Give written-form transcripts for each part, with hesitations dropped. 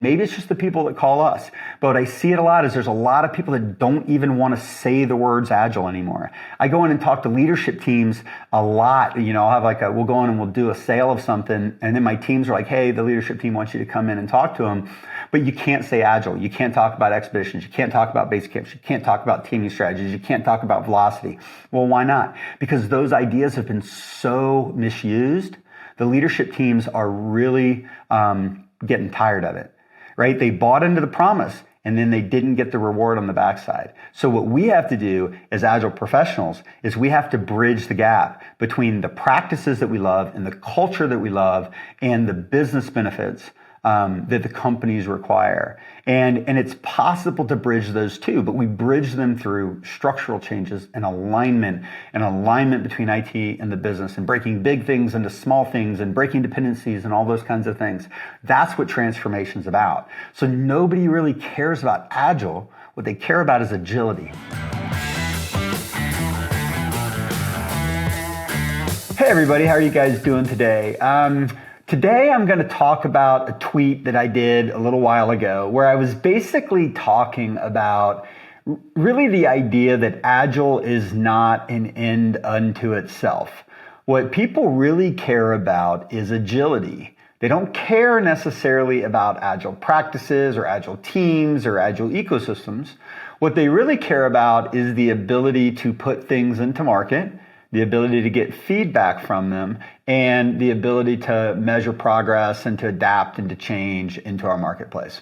Maybe it's just the people that call us. But what I see it a lot is there's a lot of people that don't even want to say the words Agile anymore. I go in and talk to leadership teams a lot. I'll have we'll go in and we'll do a sale of something. And then my teams are like, hey, the leadership team wants you to come in and talk to them. But you can't say Agile. You can't talk about expeditions. You can't talk about base camps. You can't talk about teaming strategies. You can't talk about velocity. Well, why not? Because those ideas have been so misused. The leadership teams are really getting tired of it. Right? They bought into the promise and then they didn't get the reward on the backside. So what we have to do as Agile professionals is we have to bridge the gap between the practices that we love and the culture that we love and the business benefits that the companies require. And it's possible to bridge those two, but we bridge them through structural changes and alignment between IT and the business, and breaking big things into small things and breaking dependencies and all those kinds of things. That's what transformation's about. So nobody really cares about Agile. What they care about is agility. Hey everybody, how are you guys doing today? Today I'm going to talk about a tweet that I did a little while ago where I was basically talking about really the idea that Agile is not an end unto itself. What people really care about is agility. They don't care necessarily about Agile practices or Agile teams or Agile ecosystems. What they really care about is the ability to put things into market, the ability to get feedback from them, and the ability to measure progress and to adapt and to change into our marketplace.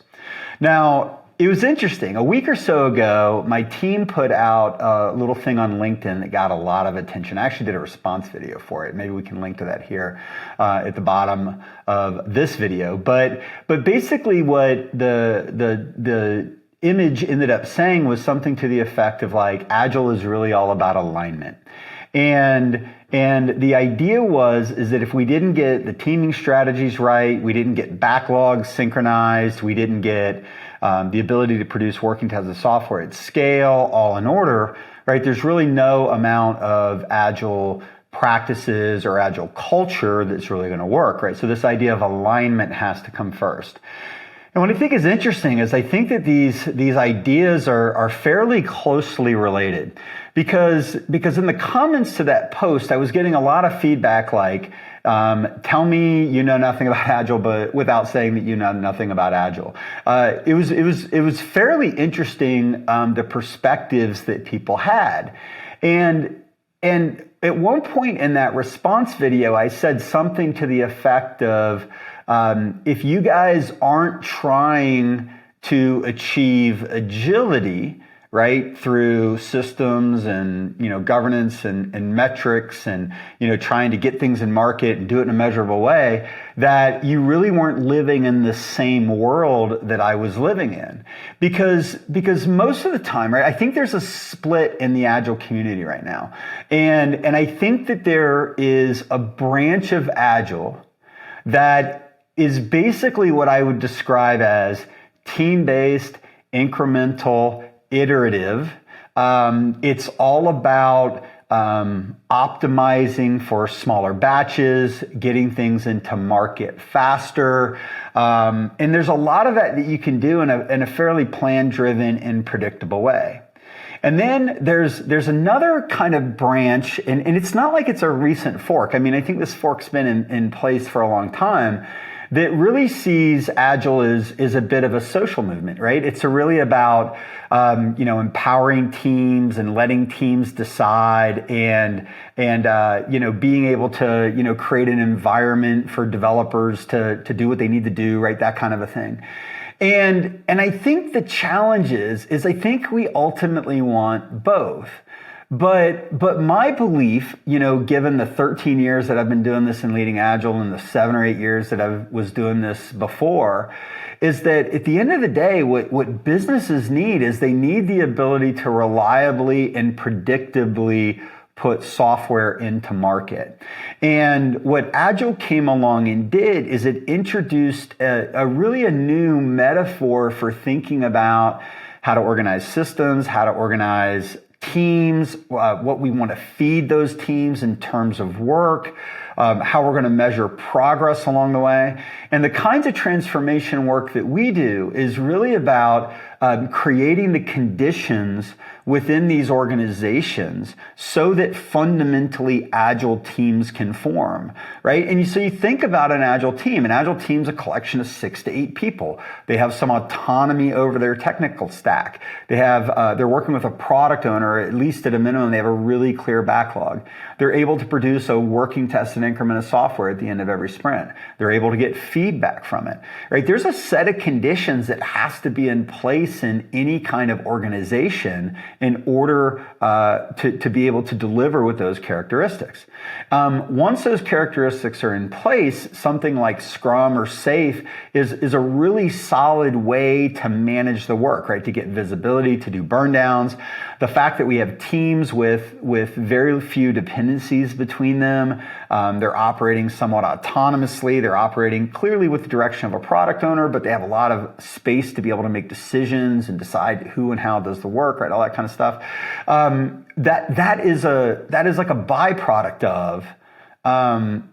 Now, it was interesting. A week or so ago, my team put out a little thing on LinkedIn that got a lot of attention. I actually did a response video for it. Maybe we can link to that here at the bottom of this video. But basically what the image ended up saying was something to the effect of like, Agile is really all about alignment. And the idea is that if we didn't get the teaming strategies right, we didn't get backlogs synchronized, we didn't get the ability to produce working tests of software at scale, all in order, right? There's really no amount of Agile practices or Agile culture that's really going to work, right? So this idea of alignment has to come first. And what I think is interesting is I think that these ideas are fairly closely related because in the comments to that post, I was getting a lot of feedback like, tell me you know nothing about Agile, but without saying that you know nothing about Agile. It was fairly interesting, the perspectives that people had. And at one point in that response video, I said something to the effect of, if you guys aren't trying to achieve agility, right, through systems and, governance and metrics and, trying to get things in market and do it in a measurable way, that you really weren't living in the same world that I was living in. Because most of the time, right, I think there's a split in the Agile community right now. And I think that there is a branch of Agile that is basically what I would describe as team-based, incremental, iterative. It's all about optimizing for smaller batches, getting things into market faster. And there's a lot of that you can do in a fairly plan-driven and predictable way. And then there's another kind of branch, and it's not like it's a recent fork. I mean, I think this fork's been in place for a long time, that really sees Agile is a bit of a social movement, right? It's really about, empowering teams and letting teams decide and being able to, create an environment for developers to do what they need to do, right? That kind of a thing. And I think the challenge is I think we ultimately want both. But my belief, given the 13 years that I've been doing this and leading Agile and the 7 or 8 years that I was doing this before, is that at the end of the day, what businesses need is they need the ability to reliably and predictably put software into market. And what Agile came along and did is it introduced a new metaphor for thinking about how to organize systems, how to organize teams, what we want to feed those teams in terms of work, how we're going to measure progress along the way. And the kinds of transformation work that we do is really about creating the conditions within these organizations so that fundamentally agile teams can form, right? And so you think about an agile team. An agile team is a collection of 6 to 8 people. They have some autonomy over their technical stack. They're working with a product owner, at least at a minimum, they have a really clear backlog. They're able to produce a working tested increment of software at the end of every sprint. They're able to get feedback from it, right? There's a set of conditions that has to be in place in any kind of organization in order to be able to deliver with those characteristics. Once those characteristics are in place, something like Scrum or SAFe is a really solid way to manage the work, right? To get visibility, to do burn downs. The fact that we have teams with very few dependencies between them, they're operating somewhat autonomously, they're operating clearly with the direction of a product owner, but they have a lot of space to be able to make decisions and decide who and how does the work, right? All that kind of stuff. That is like a byproduct of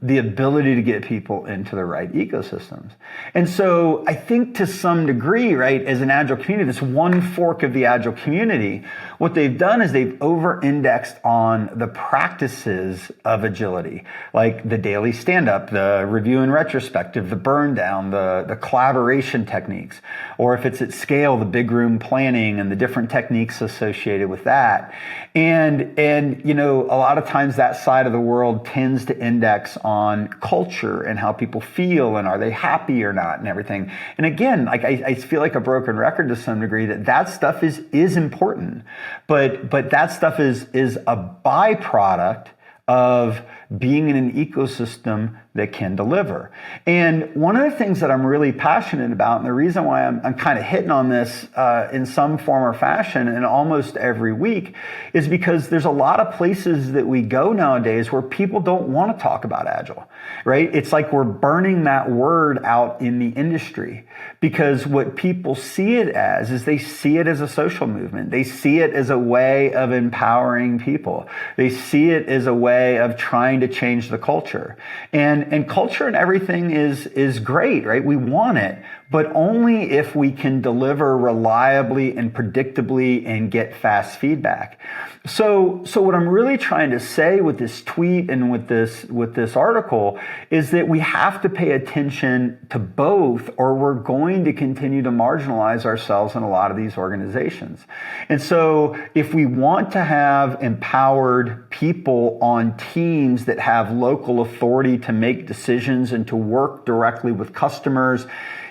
the ability to get people into the right ecosystems. And so I think to some degree, right, as an Agile community, this one fork of the Agile community, what they've done is they've over-indexed on the practices of agility, like the daily stand-up, the review and retrospective, the burn down, the collaboration techniques, or if it's at scale, the big room planning and the different techniques associated with that. And you know, a lot of times that side of the world tends to index on culture and how people feel and are they happy or not and everything. And again, like I feel like a broken record to some degree that stuff is important, but that stuff is a byproduct of being in an ecosystem that can deliver. And one of the things that I'm really passionate about, and the reason why I'm kind of hitting on this in some form or fashion and almost every week, is because there's a lot of places that we go nowadays where people don't want to talk about Agile, right? It's like we're burning that word out in the industry, because what people see it as is they see it as a social movement. They see it as a way of empowering people. They see it as a way of trying to change the culture. And culture and everything is great, right? We want it, but only if we can deliver reliably and predictably and get fast feedback. So what I'm really trying to say with this tweet and with this article is that we have to pay attention to both, or we're going to continue to marginalize ourselves in a lot of these organizations. And so if we want to have empowered people on teams that have local authority to make decisions and to work directly with customers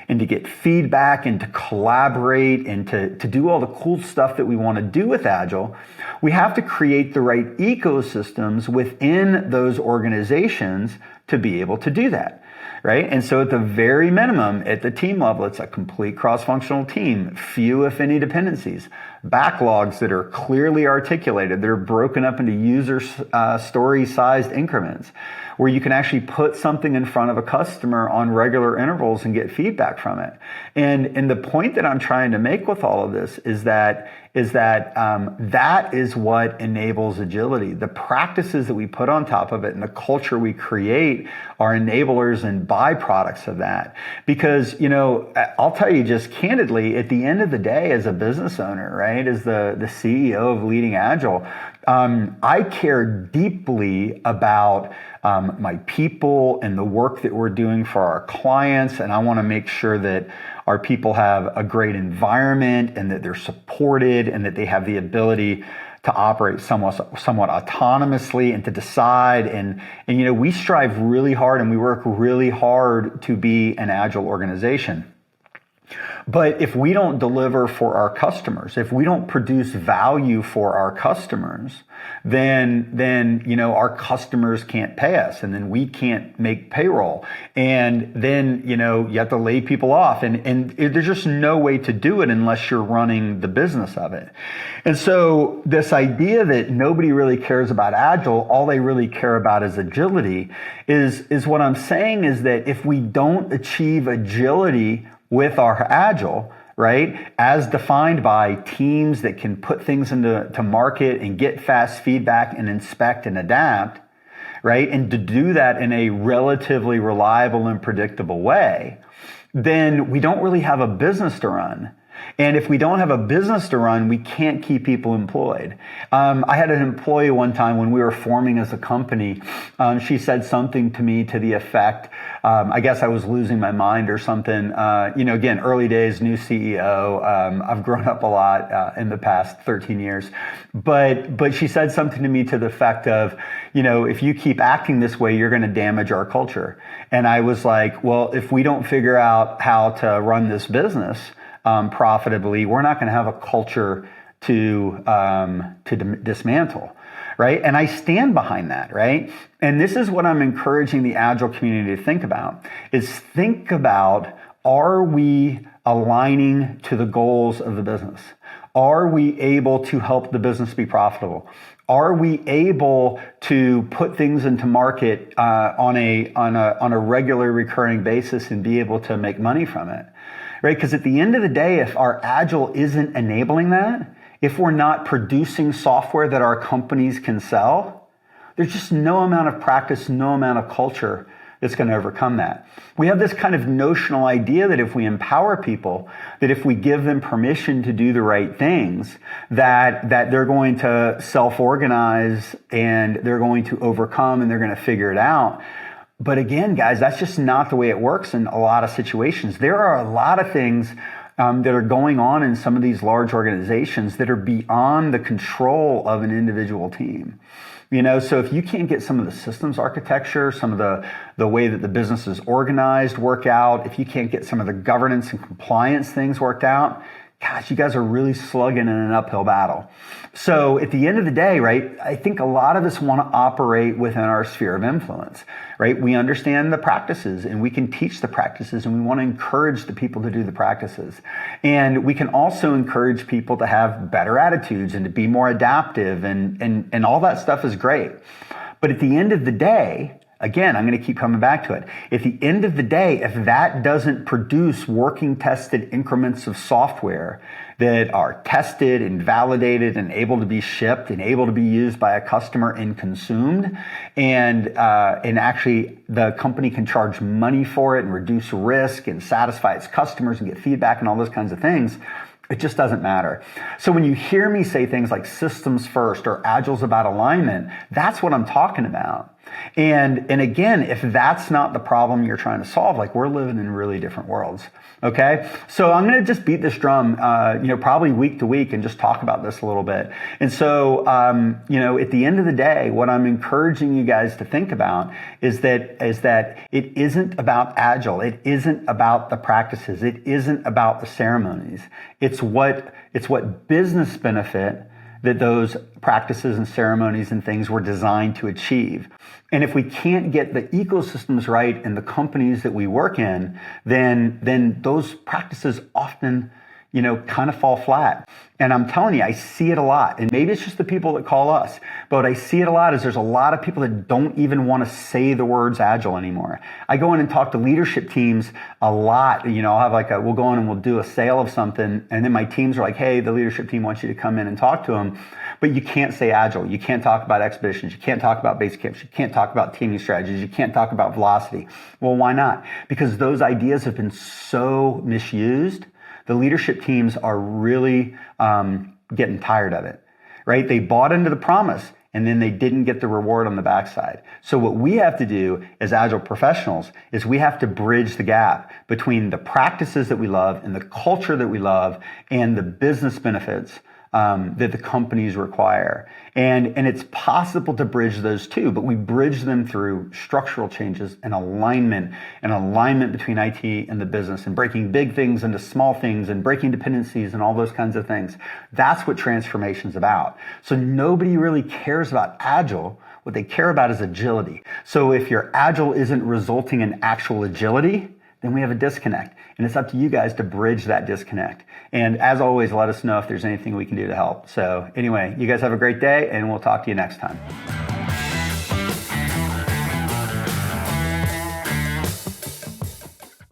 and to get feedback and to collaborate and to do all the cool stuff that we want to do with Agile, we have to create the right ecosystems within those organizations to be able to do that, right? And so at the very minimum, at the team level, it's a complete cross-functional team, few if any dependencies, backlogs that are clearly articulated, they're broken up into user story-sized increments, where you can actually put something in front of a customer on regular intervals and get feedback from it. And the point that I'm trying to make with all of this is that that is what enables agility. The practices that we put on top of it and the culture we create are enablers and byproducts of that. Because, you know, I'll tell you just candidly, at the end of the day, as a business owner, right, as the CEO of Leading Agile, I care deeply about my people and the work that we're doing for our clients, and I want to make sure that our people have a great environment and that they're supported and that they have the ability to operate somewhat autonomously and to decide. And you know, we strive really hard and we work really hard to be an Agile organization. But if we don't deliver for our customers, if we don't produce value for our customers, then you know, our customers can't pay us, and then we can't make payroll, and then you know, you have to lay people off, and there's just no way to do it unless you're running the business of it. And so this idea that nobody really cares about Agile, all they really care about is agility, is what I'm saying is that if we don't achieve agility with our Agile, right, as defined by teams that can put things into market and get fast feedback and inspect and adapt, right? And to do that in a relatively reliable and predictable way, then we don't really have a business to run. And if we don't have a business to run, we can't keep people employed. I had an employee one time when we were forming as a company. She said something to me to the effect, I guess I was losing my mind or something. Again, early days, new CEO. I've grown up a lot in the past 13 years. But she said something to me to the effect of, if you keep acting this way, you're going to damage our culture. And I was like, well, if we don't figure out how to run this business profitably, we're not going to have a culture to dismantle, right? And I stand behind that, right? And this is what I'm encouraging the Agile community to think about, are we aligning to the goals of the business? Are we able to help the business be profitable? Are we able to put things into market on a regular recurring basis and be able to make money from it? Right? Because at the end of the day, if our Agile isn't enabling that, if we're not producing software that our companies can sell, there's just no amount of practice, no amount of culture that's going to overcome that. We have this kind of notional idea that if we empower people, that if we give them permission to do the right things, that they're going to self-organize and they're going to overcome and they're going to figure it out. But again, guys, that's just not the way it works in a lot of situations. There are a lot of things that are going on in some of these large organizations that are beyond the control of an individual team. So if you can't get some of the systems architecture, some of the way that the business is organized work out, if you can't get some of the governance and compliance things worked out, gosh, you guys are really slugging in an uphill battle. So at the end of the day, right, I think a lot of us want to operate within our sphere of influence, right? We understand the practices and we can teach the practices and we want to encourage the people to do the practices. And we can also encourage people to have better attitudes and to be more adaptive and all that stuff is great. But at the end of the day, again, I'm going to keep coming back to it. At the end of the day, if that doesn't produce working tested increments of software that are tested and validated and able to be shipped and able to be used by a customer and consumed, and actually the company can charge money for it and reduce risk and satisfy its customers and get feedback and all those kinds of things, it just doesn't matter. So when you hear me say things like systems first or Agile's about alignment, that's what I'm talking about. And again, if that's not the problem you're trying to solve, like we're living in really different worlds. Okay. So I'm going to just beat this drum, probably week to week and just talk about this a little bit. And so, at the end of the day, what I'm encouraging you guys to think about is that it isn't about Agile. It isn't about the practices. It isn't about the ceremonies. It's what business benefit that those practices and ceremonies and things were designed to achieve. And if we can't get the ecosystems right in the companies that we work in, then those practices often, kind of fall flat. And I'm telling you, I see it a lot. And maybe it's just the people that call us, but I see it a lot is there's a lot of people that don't even want to say the words Agile anymore. I go in and talk to leadership teams a lot. I'll have we'll go in and we'll do a sale of something. And then my teams are like, hey, the leadership team wants you to come in and talk to them. But you can't say Agile. You can't talk about expeditions. You can't talk about base camps. You can't talk about teaming strategies. You can't talk about velocity. Well, why not? Because those ideas have been so misused. The leadership teams are really getting tired of it, right? They bought into the promise and then they didn't get the reward on the backside. So what we have to do as Agile professionals is we have to bridge the gap between the practices that we love and the culture that we love and the business benefits that the companies require. And it's possible to bridge those two, but we bridge them through structural changes and alignment between IT and the business and breaking big things into small things and breaking dependencies and all those kinds of things. That's what transformation's about. So nobody really cares about Agile. What they care about is agility. So if your Agile isn't resulting in actual agility, then we have a disconnect. And it's up to you guys to bridge that disconnect. And as always, let us know if there's anything we can do to help. So anyway, you guys have a great day and we'll talk to you next time.